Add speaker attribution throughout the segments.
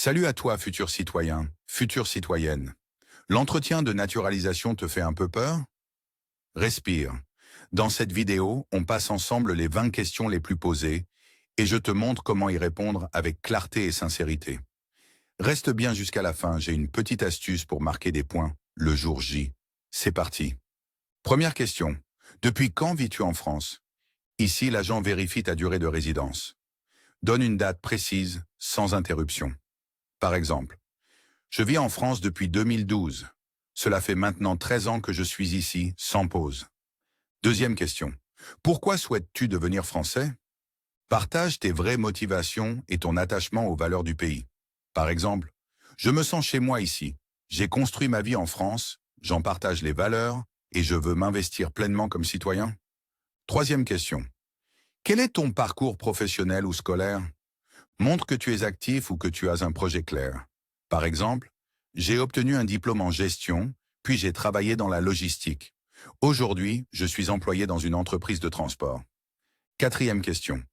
Speaker 1: Salut à toi, futur citoyen, future citoyenne. L'entretien de naturalisation te fait un peu peur? Respire. Dans cette vidéo, on passe ensemble les 20 questions les plus posées et je te montre comment y répondre avec clarté et sincérité. Reste bien jusqu'à la fin, j'ai une petite astuce pour marquer des points le jour J. C'est parti. Première question. Depuis quand vis-tu en France? Ici, l'agent vérifie ta durée de résidence. Donne une date précise, sans interruption. Par exemple, je vis en France depuis 2012. Cela fait maintenant 13 ans que je suis ici, sans pause. Deuxième question. Pourquoi souhaites-tu devenir français? Partage tes vraies motivations et ton attachement aux valeurs du pays. Par exemple, je me sens chez moi ici. J'ai construit ma vie en France, j'en partage les valeurs et je veux m'investir pleinement comme citoyen. Troisième question. Quel est ton parcours professionnel ou scolaire? Montre que tu es actif ou que tu as un projet clair. Par exemple, j'ai obtenu un diplôme en gestion, puis j'ai travaillé dans la logistique. Aujourd'hui, je suis employé dans une entreprise de transport. Quatrième question.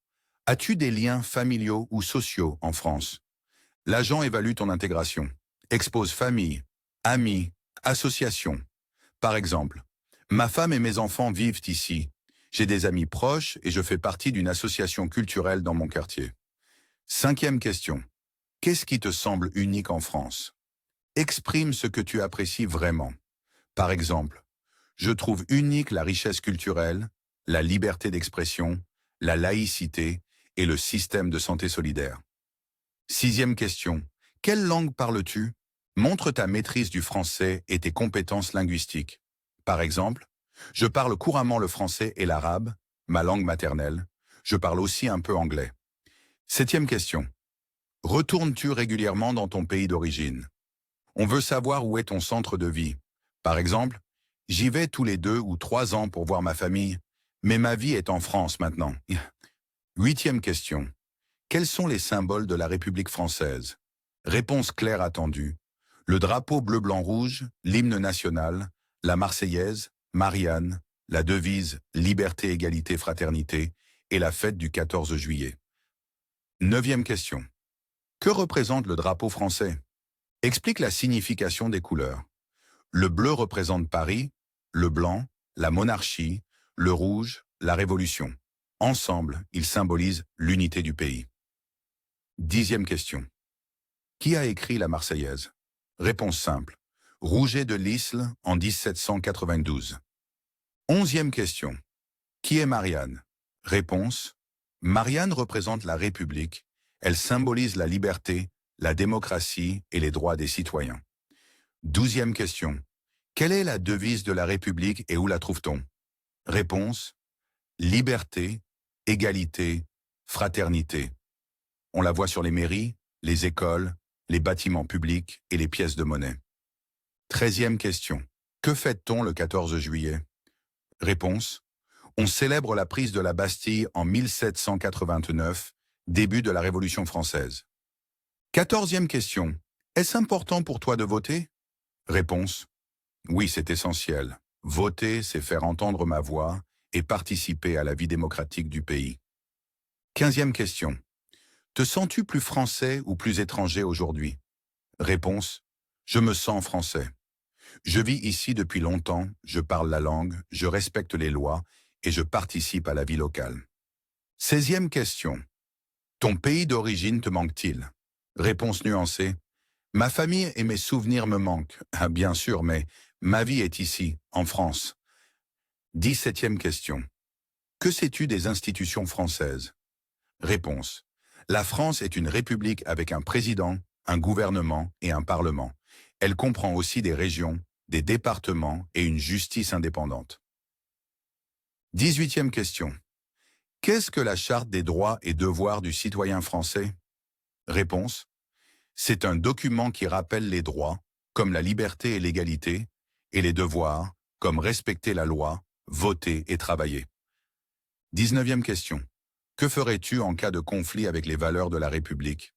Speaker 1: As-tu des liens familiaux ou sociaux en France? L'agent évalue ton intégration. Expose famille, amis, associations. Par exemple, ma femme et mes enfants vivent ici. J'ai des amis proches et je fais partie d'une association culturelle dans mon quartier. Cinquième question. Qu'est-ce qui te semble unique en France? Exprime ce que tu apprécies vraiment. Par exemple, je trouve unique la richesse culturelle, la liberté d'expression, la laïcité et le système de santé solidaire. Sixième question. Quelle langue parles-tu? Montre ta maîtrise du français et tes compétences linguistiques. Par exemple, je parle couramment le français et l'arabe, ma langue maternelle. Je parle aussi un peu anglais. Septième question. Retournes-tu régulièrement dans ton pays d'origine? On veut savoir où est ton centre de vie. Par exemple, j'y vais tous les 2 ou 3 ans pour voir ma famille, mais ma vie est en France maintenant. Huitième question. Quels sont les symboles de la République française? Réponse claire attendue. Le drapeau bleu-blanc-rouge, l'hymne national, la Marseillaise, Marianne, la devise Liberté, Égalité, Fraternité et la fête du 14 juillet. Neuvième question. Que représente le drapeau français? Explique la signification des couleurs. Le bleu représente Paris, le blanc, la monarchie, le rouge, la révolution. Ensemble, ils symbolisent l'unité du pays. Dixième question. Qui a écrit la Marseillaise? Réponse simple. Rouget de Lisle en 1792. Onzième question. Qui est Marianne? Réponse. Marianne représente la République. Elle symbolise la liberté, la démocratie et les droits des citoyens. Douzième question. Quelle est la devise de la République et où la trouve-t-on? Réponse. Liberté, égalité, fraternité. On la voit sur les mairies, les écoles, les bâtiments publics et les pièces de monnaie. Treizième question. Que fête-t-on le 14 juillet? Réponse. On célèbre la prise de la Bastille en 1789, début de la Révolution française. Quatorzième question. Est-ce important pour toi de voter? Réponse. Oui, c'est essentiel. Voter, c'est faire entendre ma voix et participer à la vie démocratique du pays. Quinzième question. Te sens-tu plus français ou plus étranger aujourd'hui? Réponse. Je me sens français. Je vis ici depuis longtemps, je parle la langue, je respecte les lois et je participe à la vie locale. 16e question. Ton pays d'origine te manque-t-il? Réponse nuancée. Ma famille et mes souvenirs me manquent. Ah, bien sûr, mais ma vie est ici, en France. 17e question. Que sais-tu des institutions françaises? Réponse. La France est une république avec un président, un gouvernement et un parlement. Elle comprend aussi des régions, des départements et une justice indépendante. 18e question. Qu'est-ce que la Charte des droits et devoirs du citoyen français? Réponse. C'est un document qui rappelle les droits, comme la liberté et l'égalité, et les devoirs, comme respecter la loi, voter et travailler. 19e question. Que ferais-tu en cas de conflit avec les valeurs de la République?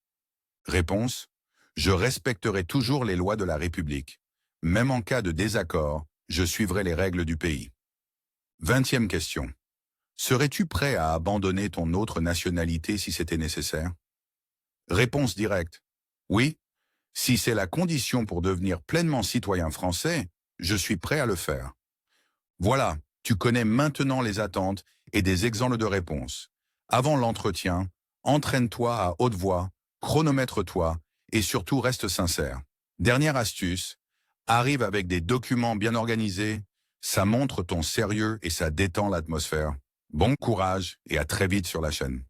Speaker 1: Réponse. Je respecterai toujours les lois de la République. Même en cas de désaccord, je suivrai les règles du pays. 20e question. Serais-tu prêt à abandonner ton autre nationalité si c'était nécessaire? Réponse directe. Oui, Si c'est la condition pour devenir pleinement citoyen français, je suis prêt à le faire. Voilà, tu connais maintenant les attentes et des exemples de réponse. Avant l'entretien, entraîne-toi à haute voix, chronomètre-toi et surtout reste sincère. Dernière astuce, arrive avec des documents bien organisés, ça montre ton sérieux et ça détend l'atmosphère. Bon courage et à très vite sur la chaîne.